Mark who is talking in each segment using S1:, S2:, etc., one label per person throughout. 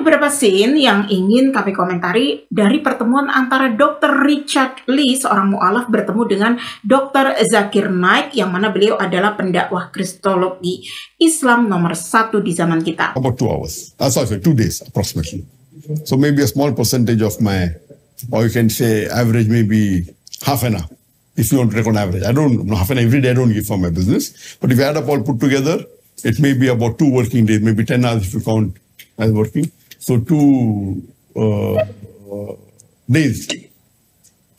S1: beberapa scene yang ingin kami komentari dari pertemuan antara Dr. Richard Lee, seorang mu'alaf, bertemu dengan Dr. Zakir Naik, yang mana beliau adalah pendakwah kristologi Islam nomor 1 di zaman kita.
S2: About 2 hours. Sorry, 2 days approximately. So maybe a small percentage of my, or you can say average, maybe half an hour. If you want to reckon average. I don't know, half an hour every day I don't give for my business. But if you add up all put together, it may be about 2 working days, maybe 10 hours if you count as working. So 2 days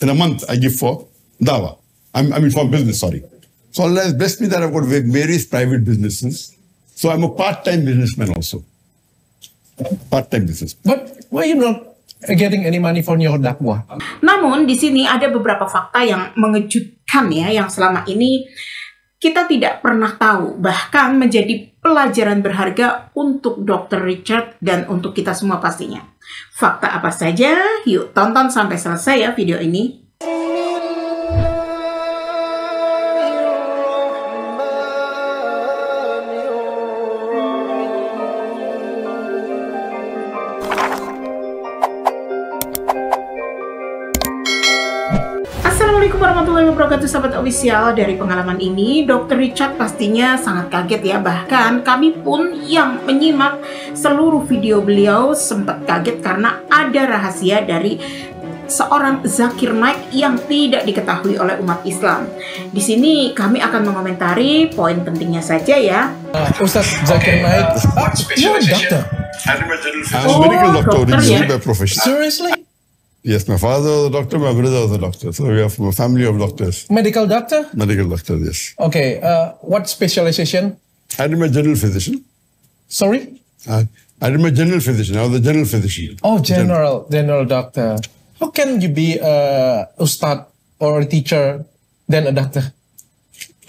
S2: in a month I give for dawah. I mean for business, sorry. So Allah has blessed me that I've got various private businesses. So I'm a part-time businessman also. Part-time business.
S3: But why you not getting any money from your dakwah?
S1: Namun di sini ada beberapa fakta yang mengejutkan ya, yang selama ini kita tidak pernah tahu, bahkan menjadi pelajaran berharga untuk Dr. Richard dan untuk kita semua pastinya. Fakta apa saja? Yuk tonton sampai selesai ya video ini. Assalamualaikum warahmatullahi wabarakatuh, sahabat official. Dari pengalaman ini, Dr. Richard pastinya sangat kaget ya. Bahkan kami pun yang menyimak seluruh video beliau sempat kaget karena ada rahasia dari seorang Zakir Naik yang tidak diketahui oleh umat Islam. Di sini kami akan mengomentari poin pentingnya saja ya.
S3: Ustaz Zakir Naik, you're a doctor.
S2: I'm a medical doctor originally by profession.
S3: Seriously?
S2: Yes, my father was a doctor, my brother was a doctor. So we are from a family of doctors.
S3: Medical doctor?
S2: Medical doctor, yes.
S3: Okay, what specialization?
S2: I did my general physician.
S3: Sorry?
S2: I did my general physician. I was a general physician.
S3: Oh, general doctor. How can you be a ustad or a teacher than a doctor?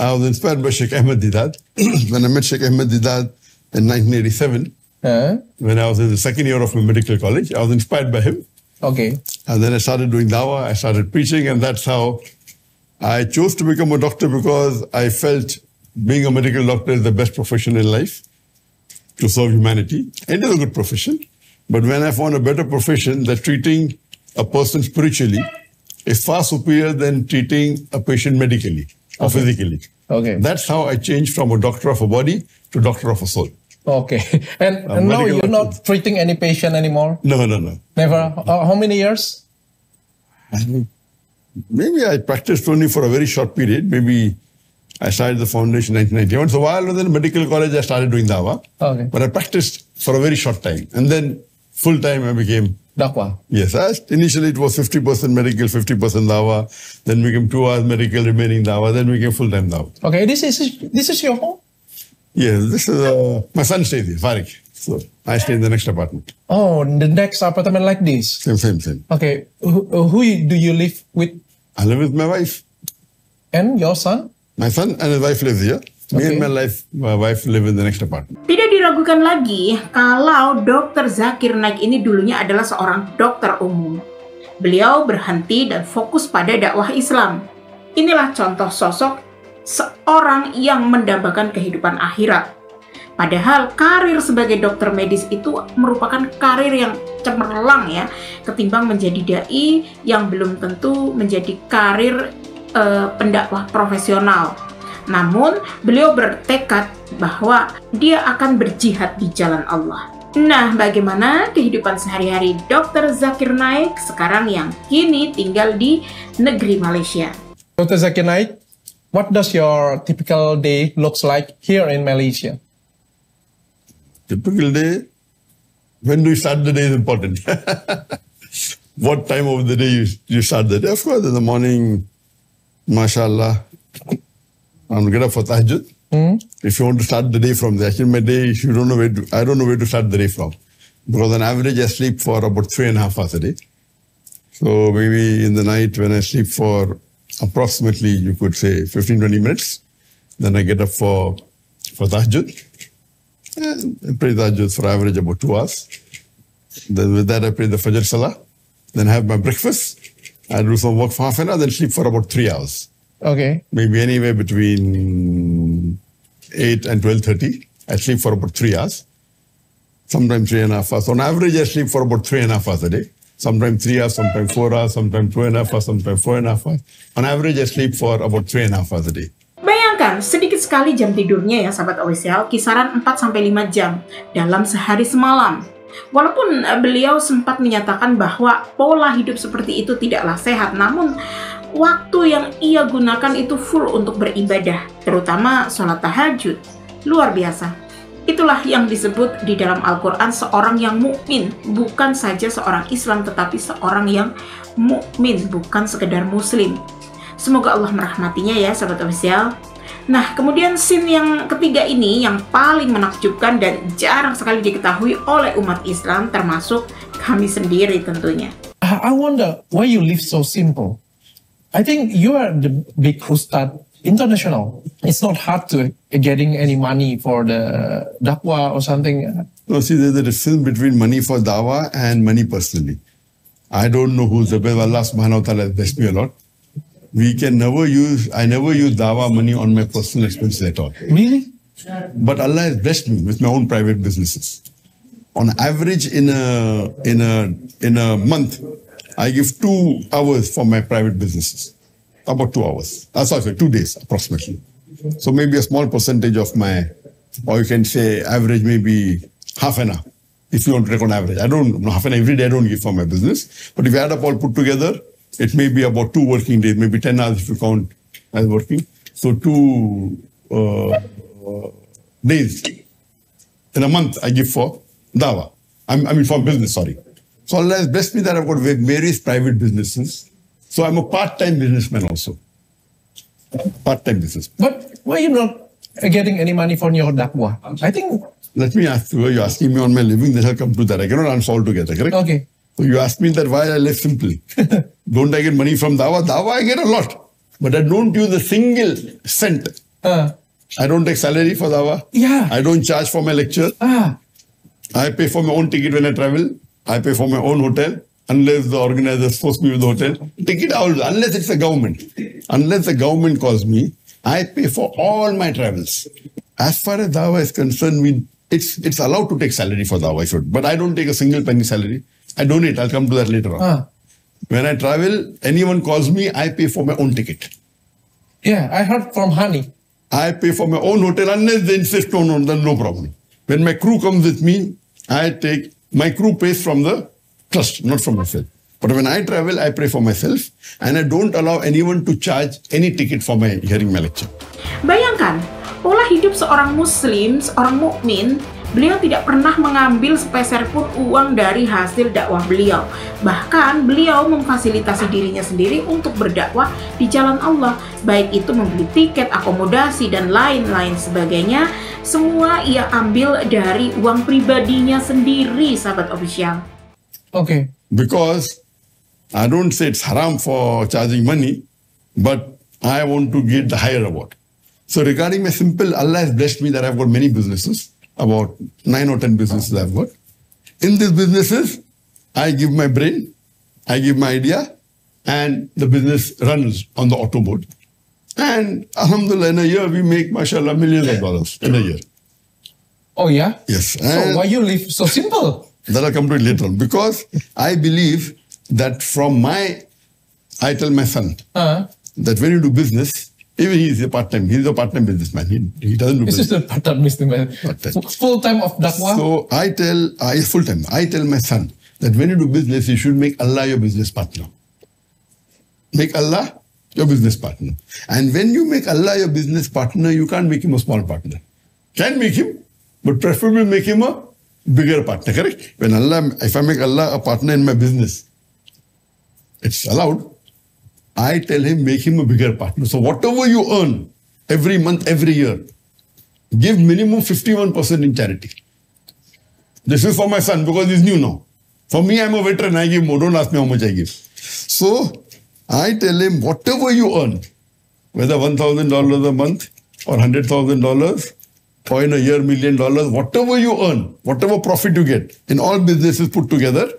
S2: I was inspired by Sheikh Ahmed Didat. When I met Sheikh Ahmed Didat in 1987, when I was in the second year of my medical college, I was inspired by him.
S3: Okay.
S2: And then I started doing dawah, I started preaching, and that's how I chose to become a doctor, because I felt being a medical doctor is the best profession in life to serve humanity. It is a good profession. But when I found a better profession, that treating a person spiritually is far superior than treating a patient medically or physically.
S3: Okay.
S2: That's how I changed from a doctor of a body to doctor of a soul.
S3: Okay. And now you're not treating any patient anymore?
S2: No.
S3: Never? How many years?
S2: Maybe I practiced only for a very short period. Maybe I started the foundation in 1991. So while I was in medical college, I started doing dawah.
S3: Okay.
S2: But I practiced for a very short time. And then full time I became
S3: dakwah.
S2: Yes. Initially it was 50% medical, 50% dawah. Then became 2 hours medical, remaining dawah. Then became full time dawah.
S3: Okay. This is your home?
S2: Yes. This is my son stays here, Farik. So I stay in the next apartment.
S3: Oh, the next apartment like this?
S2: Same.
S3: Okay. Who do you live with?
S2: I live with my wife.
S3: And your son?
S2: My son and his wife lives here. Me and my wife live in the next apartment.
S1: Tidak diragukan lagi kalau Dr. Zakir Naik ini dulunya adalah seorang dokter umum. Beliau berhenti dan fokus pada dakwah Islam. Inilah contoh sosok seorang yang mendambakan kehidupan akhirat. Padahal karir sebagai dokter medis itu merupakan karir yang cemerlang ya, ketimbang menjadi dai yang belum tentu menjadi karir pendakwah profesional. Namun beliau bertekad bahwa dia akan berjihad di jalan Allah. Nah, bagaimana kehidupan sehari-hari Dr. Zakir Naik sekarang yang kini tinggal di negeri Malaysia?
S3: Dr. Zakir Naik, what does your typical day looks like here in Malaysia?
S2: Typical day, when do you start the day is important. What time of the day you start the day? Of course, in the morning, mashallah, I'm get up for tahajjud. If you want to start the day from there, actually my day, I don't know where to start the day from. Because on average, I sleep for about 3.5 hours a day. So maybe in the night when I sleep for approximately, you could say 15-20 minutes. Then I get up for tahajjud. And I pray tahajjud for average about 2 hours. Then with that, I pray the Fajr Salah. Then have my breakfast. I do some work for half an hour, then sleep for about 3 hours.
S3: Okay.
S2: Maybe anywhere between 8 and 12:30. I sleep for about 3 hours. sometimes 3.5 hours. On average, I sleep for about 3.5 hours a day. Sometimes 3 hours, sometimes 4 hours, sometimes 2.5 hours, sometimes 4.5 hours. On average, I sleep for about 3.5 hours a day.
S1: Bayangkan, sedikit sekali jam tidurnya ya sahabat official, kisaran 4-5 jam dalam sehari semalam. Walaupun beliau sempat menyatakan bahwa pola hidup seperti itu tidaklah sehat, namun waktu yang ia gunakan itu full untuk beribadah, terutama sholat tahajud. Luar biasa. Itulah yang disebut di dalam Alquran seorang yang mukmin, bukan saja seorang Islam tetapi seorang yang mukmin, bukan sekedar muslim. Semoga Allah merahmatinya ya sahabat official. Nah, kemudian scene yang ketiga ini yang paling menakjubkan dan jarang sekali diketahui oleh umat Islam, termasuk kami sendiri tentunya.
S3: I wonder why you live so simple. I think you are the big ustad international. It's not hard to getting any money for the dakwah or something.
S2: No, see, there's a difference between money for dawah and money personally. I don't know who's the best. Allah subhanahu wa ta'ala has blessed me a lot. I never use dawah money on my personal expenses at all.
S3: Really?
S2: But Allah has blessed me with my own private businesses. On average, in a month, I give 2 hours for my private businesses. About 2 hours. Sorry, 2 days approximately. So maybe a small percentage of my, or you can say average, maybe half an hour. If you want to take on average, half an hour every day I don't give for my business. But if you add up all put together, it may be about 2 working days, maybe 10 hours if you count as working. So 2 days in a month I give for dawah. I mean for business, sorry. So Allah has blessed me that I've got various private businesses. So I'm a part-time businessman also. Part-time business.
S3: But why you not getting any money from your dakwah? I think...
S2: Let me ask you, you're asking me on my living, then I'll come to that. I cannot answer all together, correct?
S3: Okay.
S2: So you asked me that why I live simply. Don't I get money from dawah? Dawah I get a lot. But I don't use a single cent. I don't take salary for dawah.
S3: Yeah.
S2: I don't charge for my lecture. I pay for my own ticket when I travel. I pay for my own hotel. Unless the organizers force me with the hotel. Ticket, unless it's the government. Unless the government calls me, I pay for all my travels. As far as dawah is concerned, it's allowed to take salary for dawah, but I don't take a single penny salary. I donate. I'll come to that later on. When I travel, anyone calls me, I pay for my own ticket.
S3: Yeah, I heard from Hani.
S2: I pay for my own hotel unless they insist, no, then no problem. When my crew comes with me, my crew pays from the trust, not from myself. But when I travel, I pay for myself and I don't allow anyone to charge any ticket for my hearing my lecture.
S1: Bayangkan, pola hidup seorang muslim, seorang mukmin, beliau tidak pernah mengambil sepeser pun uang dari hasil dakwah beliau. Bahkan beliau memfasilitasi dirinya sendiri untuk berdakwah di jalan Allah. Baik itu membeli tiket, akomodasi, dan lain-lain sebagainya. Semua ia ambil dari uang pribadinya sendiri, sahabat official.
S3: Okay.
S2: Because I don't say it's haram for charging money, but I want to get the higher reward. So regarding my simple, Allah has blessed me that I've got many businesses. About 9 or 10 businesses I've got. In these businesses, I give my brain, I give my idea, and the business runs on the auto mode. And alhamdulillah, in a year, we make, mashallah, millions of dollars in a year.
S3: Oh yeah?
S2: Yes.
S3: So why you live so simple?
S2: That I'll come to it later on. Because I believe that I tell my son that when you do business, even he's a part-time businessman. He doesn't do business.
S3: This is a part-time businessman. Full-time of dakwah?
S2: So full-time. I tell my son that when you do business, you should make Allah your business partner. Make Allah your business partner. And when you make Allah your business partner, you can't make him a small partner. Can make him, but preferably make him a bigger partner, correct? If I make Allah a partner in my business, it's allowed. I tell him, make him a bigger partner. So whatever you earn every month, every year, give minimum 51% in charity. This is for my son because he's new now. For me, I'm a veteran. I give more. Don't ask me how much I give. So I tell him, whatever you earn, whether $1,000 a month or $100,000 or in a year $1 million, whatever you earn, whatever profit you get in all businesses put together,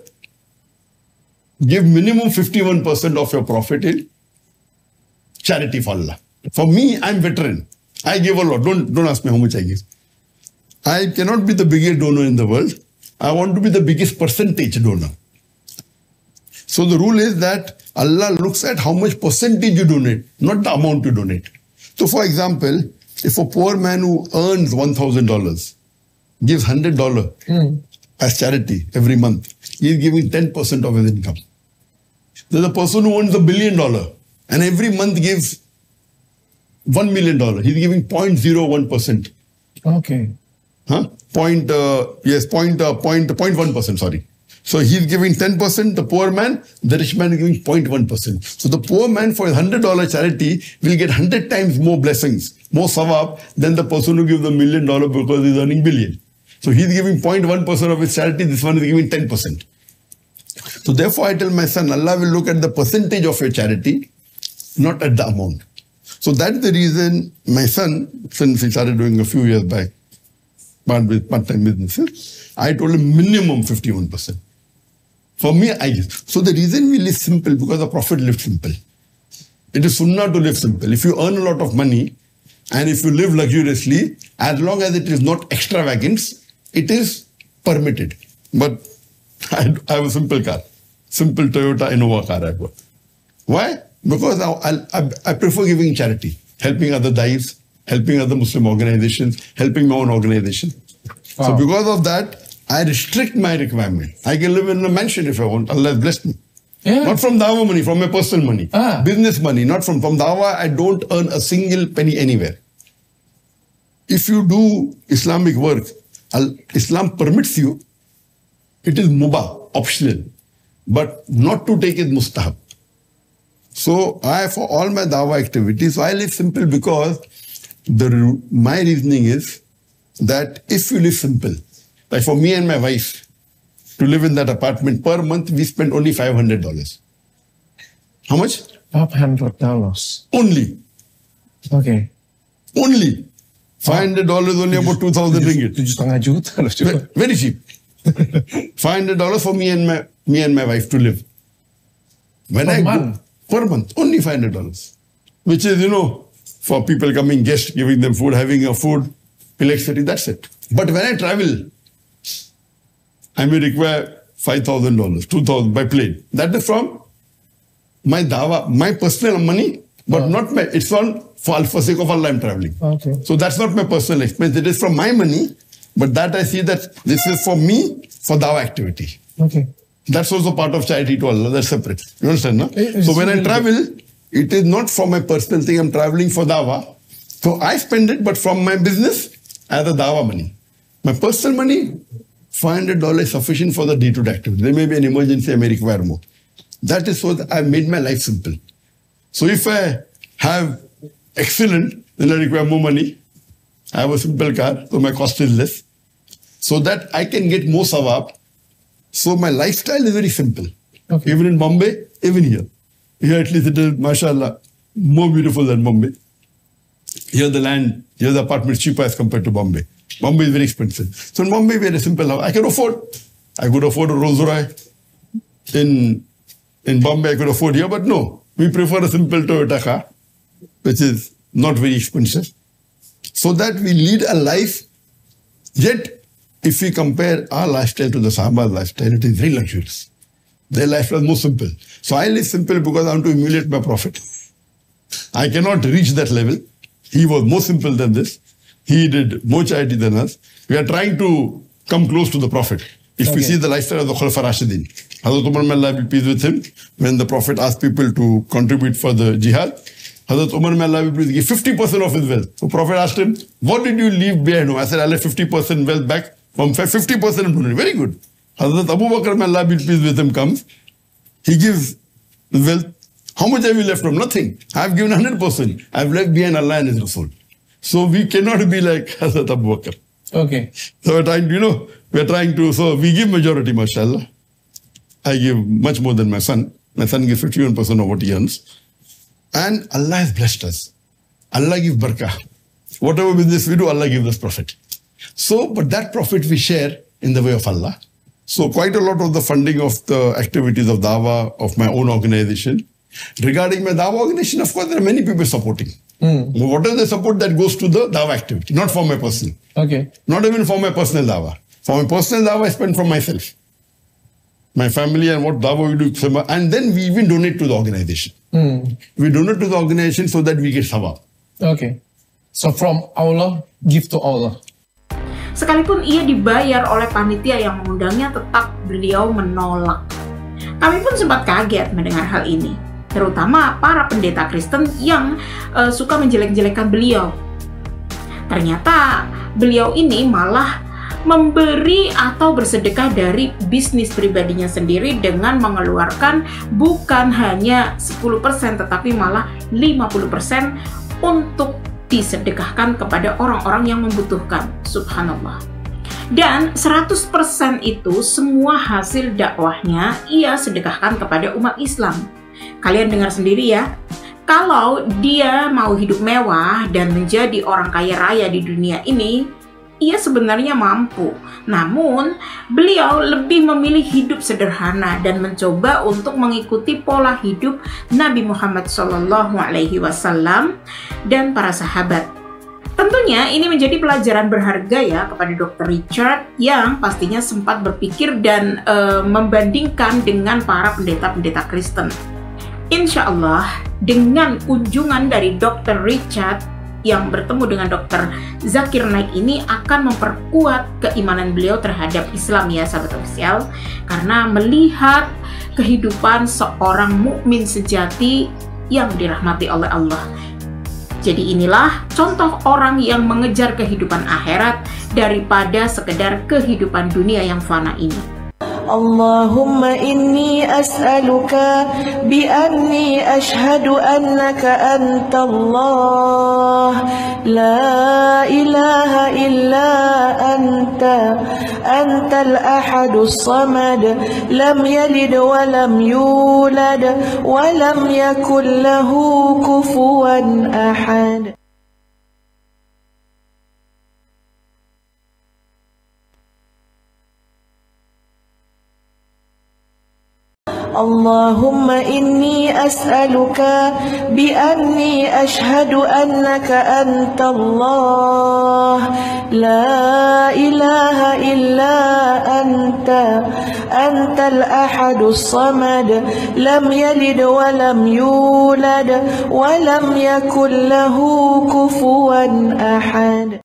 S2: give minimum 51% of your profit in charity for Allah. For me, I'm veteran. I give a lot. Don't ask me how much I give. I cannot be the biggest donor in the world. I want to be the biggest percentage donor. So the rule is that Allah looks at how much percentage you donate, not the amount you donate. So for example, if a poor man who earns $1,000 gives $100 as charity every month, he is giving 10% of his income. There's a person who earns $1 billion and every month gives $1 million. He's giving 0.01%.
S3: Okay.
S2: Huh? 0.1%, sorry. So he's giving 10%, the poor man, the rich man is giving 0.1%. So the poor man for his $100 charity will get 100 times more blessings, more sawab than the person who gives $1 million because he's earning billion. So he's giving 0.1% of his charity, this one is giving 10%. So therefore I tell my son, Allah will look at the percentage of your charity, not at the amount. So that's the reason my son, since he started doing a few years back, part-time businesses, I told him minimum 51%. For me, so the reason we live simple, because the Prophet lived simple. It is sunnah to live simple. If you earn a lot of money, and if you live luxuriously, as long as it is not extravagance, it is permitted. But I have a simple car, simple Toyota Innova car I got. Why? Because I prefer giving charity, helping other dais, helping other Muslim organizations, helping my own organization. Wow. So because of that, I restrict my requirement. I can live in a mansion if I want. Allah has blessed me. Yeah. Not from dawah money, from my personal money. Business money, not from dawah. I don't earn a single penny anywhere. If you do Islamic work, Islam permits you, it is mubah, optional, but not to take it mustahab. So for all my dawah activities, I live simple because my reasoning is that if you live simple, like for me and my wife, to live in that apartment per month, we spend only $500. How much?
S3: $500.
S2: Only.
S3: Okay.
S2: Only. $500 only about 2,000 ringgit.
S3: 7,5 juta.
S2: Very cheap. $500 for me and my wife to live. When
S3: per month?
S2: Per month, only $500. Which is, for people coming, guests, giving them food, having a food, electricity, that's it. But when I travel, I may require $5,000, $2,000 by plane. That is from my dawah, my personal money, but not my, it's for sake of Allah I'm traveling.
S3: Okay.
S2: So that's not my personal expense. It is from my money, but that I see that this is for me, for dawah activity.
S3: Okay.
S2: That's also part of charity to Allah. That's separate. You understand, no? So when I travel, it is not for my personal thing. I'm traveling for dawah. So I spend it, but from my business as a dawah money. My personal money, $500 is sufficient for the day-to-day activity. There may be an emergency, I may require more. That is so that I've made my life simple. So if I have excellent, then I require more money. I have a simple car, so my cost is less. So that I can get more sawab. So my lifestyle is very simple. Okay. Even in Bombay, even here. Here at least it is, mashallah, more beautiful than Bombay. Here the land, here the apartment is cheaper as compared to Bombay. Bombay is very expensive. So in Bombay, we had a simple house. I could afford a Rolls Royce. In Bombay, I could afford here, but no. We prefer a simple Toyota car, which is not very expensive. So that we lead a life, yet if we compare our lifestyle to the Sahaba's lifestyle, it is very luxurious. Their life was more simple. So I live simple because I want to emulate my Prophet. I cannot reach that level. He was more simple than this. He did more charity than us. We are trying to come close to the Prophet. If we see the lifestyle of the Khulafa Rashidin, Hazrat Umar, may Allah be pleased with him, when the Prophet asked people to contribute for the jihad, Hazrat Umar, may Allah be pleased, gave 50% of his wealth. So Prophet asked him, what did you leave behind? I said, I left 50% wealth back, from 50% of donation. Very good. Hazrat Abu Bakr, may Allah be pleased with him, comes. He gives the wealth. How much have you left from? Nothing. I have given 100%. I have left behind Allah and His Rasul. So we cannot be like Hazrat Abu Bakr.
S3: Okay.
S2: So we're trying to, so we give majority, mashallah. I give much more than my son. My son gives 51% of what he earns. And Allah has blessed us. Allah gives barakah. Whatever business we do, Allah gives us profit. So, but that profit we share in the way of Allah. So quite a lot of the funding of the activities of dawah, of my own organization. Regarding my dawah organization, of course, there are many people supporting. What is the support that goes to the dawah activity? Not for my personal.
S3: Okay.
S2: Not even for my personal dawah. For my personal dawah, I spend from myself. My family and what dawah we do. And then we even donate to the organization. We donate to the organization so that we get sawab.
S3: Okay. So from Allah, give to Allah.
S1: Sekalipun ia dibayar oleh panitia yang mengundangnya, tetap beliau menolak. Kami pun sempat kaget mendengar hal ini, terutama para pendeta Kristen yang suka menjelek-jelekan beliau. Ternyata beliau ini malah memberi atau bersedekah dari bisnis pribadinya sendiri dengan mengeluarkan bukan hanya 10% tetapi malah 50% untuk disedekahkan kepada orang-orang yang membutuhkan. Subhanallah. Dan 100% itu semua hasil dakwahnya ia sedekahkan kepada umat Islam. Kalian dengar sendiri ya, kalau dia mau hidup mewah dan menjadi orang kaya raya di dunia ini, ia sebenarnya mampu. Namun, beliau lebih memilih hidup sederhana dan mencoba untuk mengikuti pola hidup Nabi Muhammad SAW dan para sahabat. Tentunya ini menjadi pelajaran berharga ya kepada Dr. Richard yang pastinya sempat berpikir dan membandingkan dengan para pendeta-pendeta Kristen. Insya Allah, dengan kunjungan dari Dr. Richard yang bertemu dengan Dr. Zakir naik ini akan memperkuat keimanan beliau terhadap Islam ya sahabat official, karena melihat kehidupan seorang mukmin sejati yang dirahmati oleh Allah. Jadi inilah contoh orang yang mengejar kehidupan akhirat daripada sekedar kehidupan dunia yang fana ini.
S4: Allahumma inni as'aluka bi'anni ashhadu annaka anta Allah la ilaha illa anta antal ahadus samad lam yalid wa lam yulad wa lam yakul lahu kufuwan ahad. Allahumma inni as'aluka bi'anni ashhadu annaka anta Allah la ilaha illa anta antal ahadus samad lam yalid wa lam yulad wa lam yakul lahu kufuwan ahad.